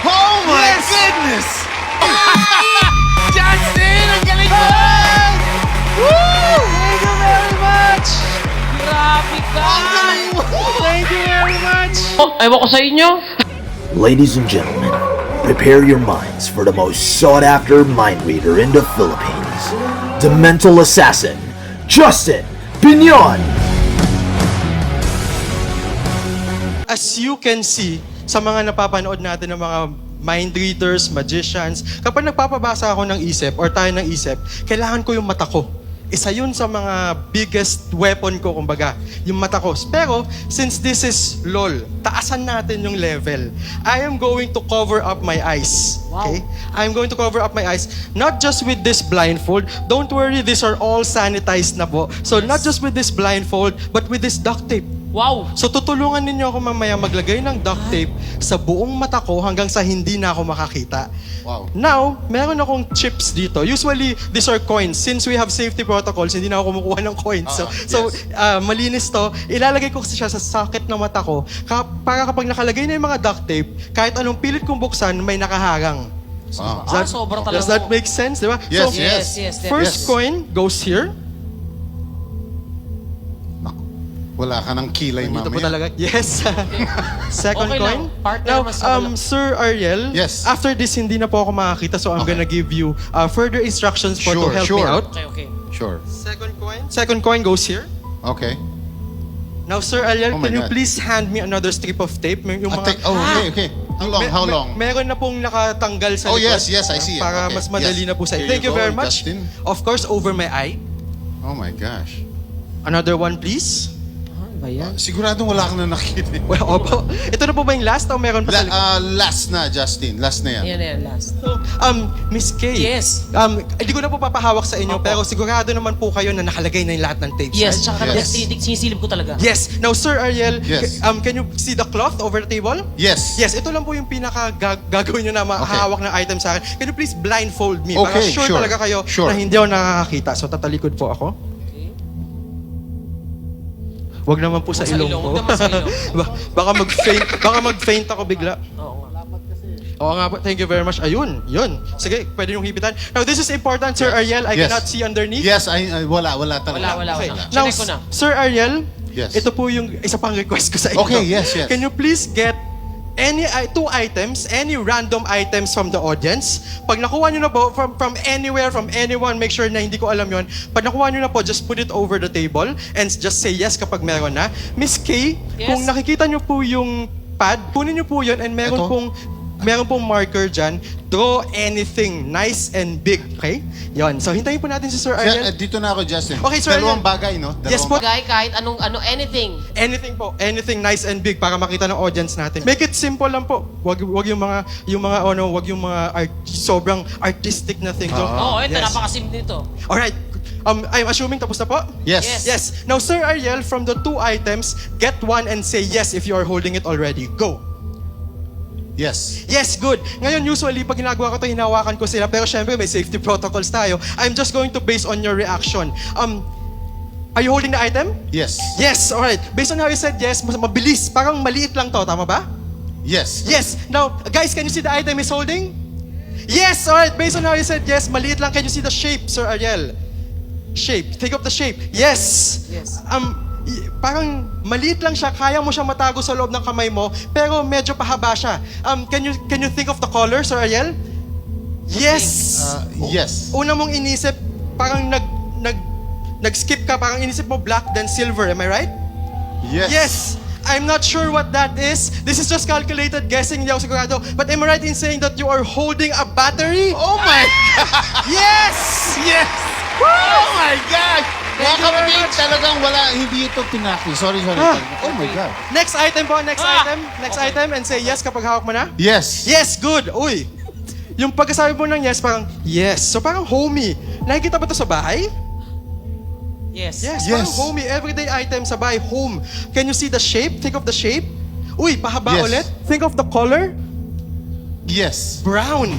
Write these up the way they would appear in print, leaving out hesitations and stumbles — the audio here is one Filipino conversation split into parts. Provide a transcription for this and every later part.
Oh my goodness! Justin, ang galing mo! Woo! Thank you very much! Grabe ka! Thank you very much! Oh, ewan ko sa inyo. Ladies and gentlemen, prepare your minds for the most sought-after mind reader in the Philippines, the mental assassin, Justin Piñon! As you can see, sa mga napapanood natin ng mga mind readers, magicians, kapag nagpapabasa ako ng isip or tayo ng isip, kailangan ko yung mata ko. Isa yun sa mga biggest weapon ko, kumbaga, yung mata ko. Pero, since this is LOL, taasan natin yung level. I am going to cover up my eyes. Okay? I'm going to cover up my eyes. Not just with this blindfold. Don't worry, these are all sanitized na po. So, not just with this blindfold, but with this duct tape. Wow! So tutulungan ninyo ako mamaya maglagay ng duct tape sa buong mata ko hanggang sa hindi na ako makakita. Wow. Now, meron akong chips dito. Usually, these are coins. Since we have safety protocols, hindi na ako kumukuha ng coins. Malinis to. Ilalagay ko siya sa socket ng mata ko para kapag nakalagay na yung mga duct tape, kahit anong pilit kong buksan, may nakaharang. Wow. Sobra talaga. Does that make sense? Di ba? Yes, So, yes. first coin goes here. Wala ka ng kilay, Dito po mamaya. talaga. Yes. Second Okay coin. lang. Partner Now, mas wala. Sir Ariel, Yes. after this, hindi na po ako makakita, so I'm gonna give you further instructions to Sure, help sure. me out. Okay. Sure. Second coin goes here. Okay. Now, Sir Ariel, Oh my can you God. please hand me another strip of tape? Yung mga... Okay. How long? Meron na pong nakatanggal sa Oh, likod. yes, I see it. Para Okay, mas madali yes. na po sa Here Thank you you go, very much. Justin. Of course, over my eye. Oh my gosh. Another one, please. Ba yan? Siguradong wala ka na nakita. Well, opo. Ito na po ba yung last o meron pa sa likod? Last na, Justin. Last na yan. Yan, last. Miss Kay. Yes. Hindi ko na po papahawak sa inyo, Opo. pero sigurado naman po kayo na nakalagay na yung lahat ng tapes. Yes, right? tsaka Yes. sinisilip ko talaga. Yes. Now, Sir Ariel, Yes. can you see the cloth over the table? Yes. Yes, ito lang po yung gagawin nyo na mahawak ng item sa akin. Can you please blindfold me? Para Okay, sure sure. talaga kayo Sure. na hindi ako nakakakita. So, tatalikod po ako. Okay. Wag naman po sa Sa ilong ilong, ko. wag naman sa ilong. baka mag-faint ako bigla. Oo nga. Oo nga po, thank you very much. Ayun, yun. Sige, pwede yung hipitan. Now, this is important, Sir Ariel. I Yes. cannot see underneath. Yes, wala talaga. Wala. Okay. Wala. Now, Chinek ko na. Sir Ariel, Yes. ito po yung isa pang request ko sa inyo. Okay, yes. Can you please get two items, any random items from the audience? Pag nakuha nyo na po, from anywhere, from anyone, make sure na hindi ko alam yon. Pag nakuha nyo na po, just put it over the table and just say yes kapag meron na. Miss Kay, Yes. kung nakikita nyo po yung pad, kunin nyo po yun and meron Ito? pong marker dyan. Draw anything nice and big, okay? Yon. So, hintayin po natin si Sir Ariel. Dito na ako, Justin. Okay, Sir Dalawang Ariel. bagay, no? Yes po. Guy, kahit anything. Anything po, anything nice and big para makita ng audience natin. Make it simple lang po. Wag yung mga sobrang artistic na things. Oo, ito, Yes. napakasimple nito. Alright. I'm assuming tapos na po? Yes. Yes. Yes. Now, Sir Ariel, from the two items, get one and say yes if you are holding it already. Go. Yes. Yes, good. Ngayon, usually, pag ginagawa ko ito, hinawakan ko sila. Pero syempre, may safety protocols tayo. I'm just going to base on your reaction. Are you holding the item? Yes. Yes, alright. Based on how you said yes, mabilis. Parang maliit lang to, tama ba? Yes. Yes. Now, guys, can you see the item he's holding? Yes, alright. Based on how you said yes, maliit lang. Can you see the shape, Sir Ariel? Shape. Think of the shape. Yes. Yes. Parang maliit lang siya, kaya mo siya matago sa loob ng kamay mo, pero medyo pahaba siya. Can you think of the color, Sir Ariel? Yes. Yes. Una mong inisip, parang nag-skip ka, parang inisip mo black then silver, am I right? Yes. Yes. I'm not sure what that is. This is just calculated guessing, hindi ako sigurado. But am I right in saying that you are holding a battery? Oh my Yes! Yes! Oh my God! Mga Thank you very kapatid, much. talagang hindi ito pinaki. Sorry. Oh my God. Next item po, next Okay. item, and say yes kapag hawak mo na. Yes. Yes, good. Uy. Yung pagkasabi mo ng yes, parang yes. So parang homey. Nakikita ba ito sa bahay? Yes. Yes, Yes. parang homey. Everyday item sa bahay, home. Can you see the shape? Think of the shape. Uy, pahaba Yes. ulit. Think of the color. Yes. Brown.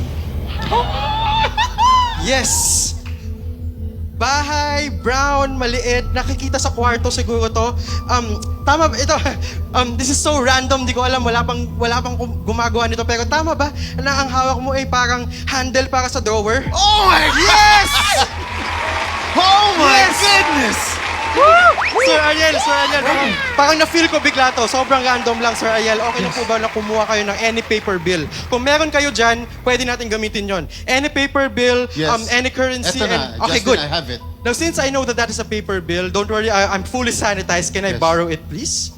Yes. bahay, brown, maliit, nakikita sa kwarto siguro to. Tama ba? Ito, this is so random, di ko alam, wala pang gumagawa nito. Pero tama ba na ang hawak mo ay parang handle para sa drawer? Oh my Yes! Oh my Yes! goodness! Sir Ariel, parang na-feel ko bigla to. Sobrang random lang, Sir Ariel. Okay lang po ba na kumuha kayo ng any paper bill? Kung meron kayo dyan, pwede natin gamitin yon. Any paper bill, Yes. any currency. Eto na, Okay, Justin, good. I have it. Now, since I know that that is a paper bill, don't worry, I'm fully sanitized. Can I Yes. borrow it, please?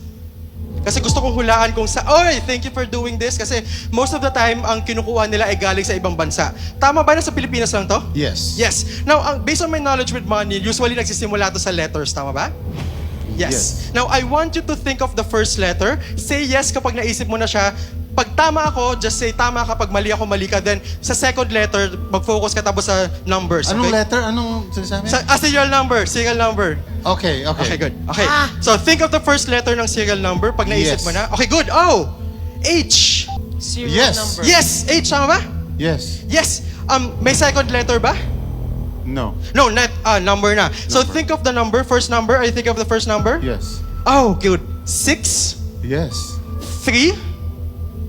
Kasi gusto kong hulaan kung sa... Oy, thank you for doing this. Kasi most of the time, ang kinukuha nila ay galing sa ibang bansa. Tama ba na sa Pilipinas lang to? Yes. Yes. Now, based on my knowledge with money, usually nagsisimula to sa letters. Tama ba? Yes. Now, I want you to think of the first letter. Say yes kapag naisip mo na siya. Pag tama ako, just say tama ka. Pag mali ako, mali ka. Then, sa second letter, mag-focus ka tapos sa numbers. Anong Okay? letter? Anong sinasabi? Serial number. Serial number. Okay. Okay, good. Okay. So, think of the first letter ng serial number pag naisip Yes. mo na. Okay, good. Oh! H. Serial Yes. number. Yes! H, tama ba? Yes. Yes. May second letter ba? No. No, not number na. So, Number. think of the number, first number. I think of the first number. Yes. Oh, good. 6, Yes. 3,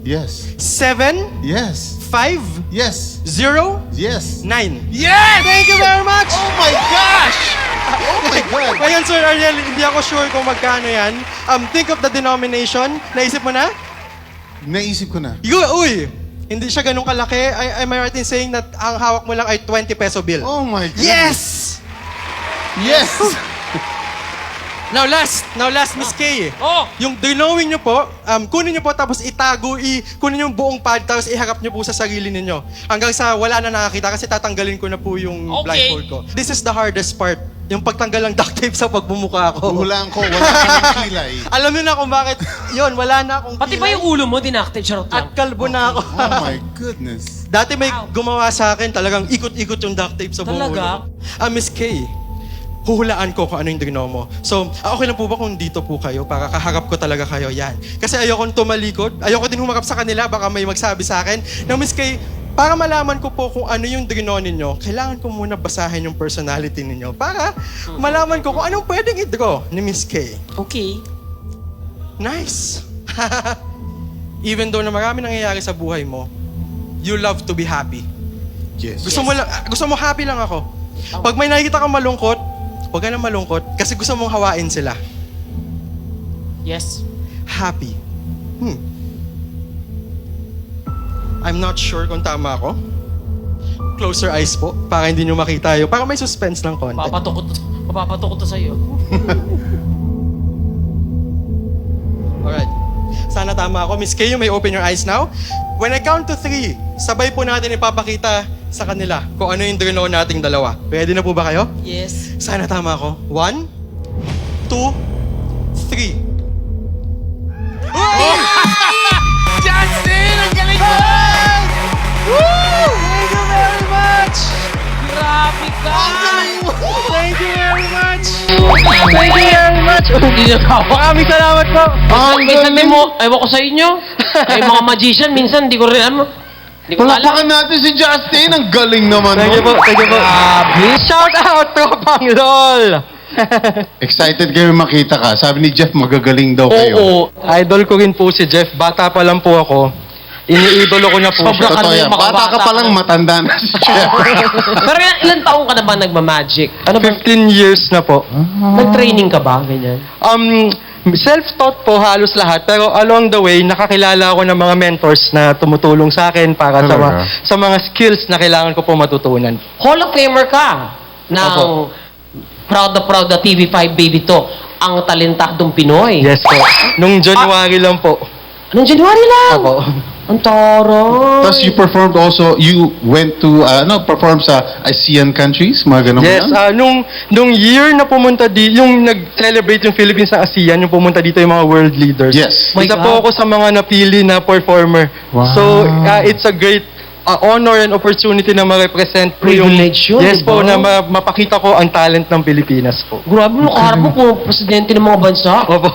Yes. 7, Yes. 5, Yes. 0, Yes. 9. Yes! Thank you very much! Oh my gosh! Oh my God! Ngayon, Sir Ariel, hindi ako sure kung magkano yan. Think of the denomination. Naisip mo na? Naisip ko na. Uy! Hindi siya ganun kalaki. Am I right in saying that ang hawak mo lang ay 20 peso bill? Oh my God. Yes! Yes! Now last, Miss Kay. Oh! Yung drawing nyo po, kunin nyo po tapos itago, kunin yung buong pad tapos iharap nyo po sa sarili ninyo. Hanggang sa wala na nakakita kasi tatanggalin ko na po yung Okay. blindfold ko. This is the hardest part. Yung pagtanggal ng duct tape sa pagbumuka ko. Hulaan ko, wala kang kilay. Alam niyo na kung bakit, yun, wala na akong Pati ba yung ulo mo, dinakte? Charot lang. At kalbo na ako. Oh my goodness. Dati may gumawa sa akin, talagang ikot-ikot yung duct tape sa buong Talaga? ulo. Miss Kay, huhulaan ko kung ano yung drino mo. So, okay lang po ba kung dito po kayo para kaharap ko talaga kayo? Yan. Kasi ayokong tumalikod. Ayoko din humarap sa kanila. Baka may magsabi sa akin. Now, Miss Kay, para malaman ko po kung ano yung drino ninyo, kailangan ko muna basahin yung personality ninyo para malaman ko kung anong pwedeng i-draw ni Miss Kay. Okay. Nice! Even though na marami nangyayari sa buhay mo, you love to be happy. Yes. Gusto mo happy lang ako. Pag may nakikita kang malungkot, huwag ka na malungkot kasi gusto mong hawain sila. Yes. Happy. I'm not sure kung tama ako. Close your eyes po para hindi nyo makita yun. Para may suspense lang konti. Mapapato ko to sa'yo. Alright. Sana tama ako. Miss Kay, you may open your eyes now. When I count to 3, sabay po natin ipapakita sa kanila kung ano yung drino nating dalawa. Pwede na po ba kayo? Yes. Sana tama ako. 1, 2, 3. Justin! Ang galing mo! Thank you very much! Grabe ka! Thank you very much! Thank you very much! Maraming salamat po! Minsan din mo, ewan ko sa inyo. Ay, mga magician, minsan, di ko rin alam. Di ko alam. Palapakan natin si Justin! Ang galing naman Thank you po, thank you po. Shout out, Tropang LOL! Excited kayo makita ka. Sabi ni Jeff, magagaling daw kayo. Oo, idol ko rin po si Jeff. Bata pa lang po ako. Iniidolo ko na po Sobra siya. ka Totoo rin, yan. Bata ka pa lang, matanda na si Jeff. Pero ilan taong ka na ba nagmamagic? Ano ba? 15 years na po. Nag-training ka ba? Ganyan. Self-taught po halos lahat. Pero along the way, nakakilala ako ng mga mentors na tumutulong sa akin para Talaga? sa mga skills na kailangan ko po matutunan. Hall of Famer ka ng Opo. Proud na TV5 baby to. Ang talentadong Pinoy. Yes po. Nung January lang po. Anong January lang? Ako. Ang taray. Tapos you performed also, you went to, perform sa ASEAN countries, mga ganun Yes, ba yan? nung year na pumunta yung nag-celebrate yung Philippines sa ASEAN, yung pumunta dito yung mga world leaders. Yes. My Isa God. po ako sa mga napili na performer. Wow. So, it's a great honor and opportunity na ma-represent po yung... Privilege yun, Yes diba? po, na mapakita ko ang talent ng Pilipinas po. Grabe mo, kaharap mo kung presidente ng mga bansa. Opo.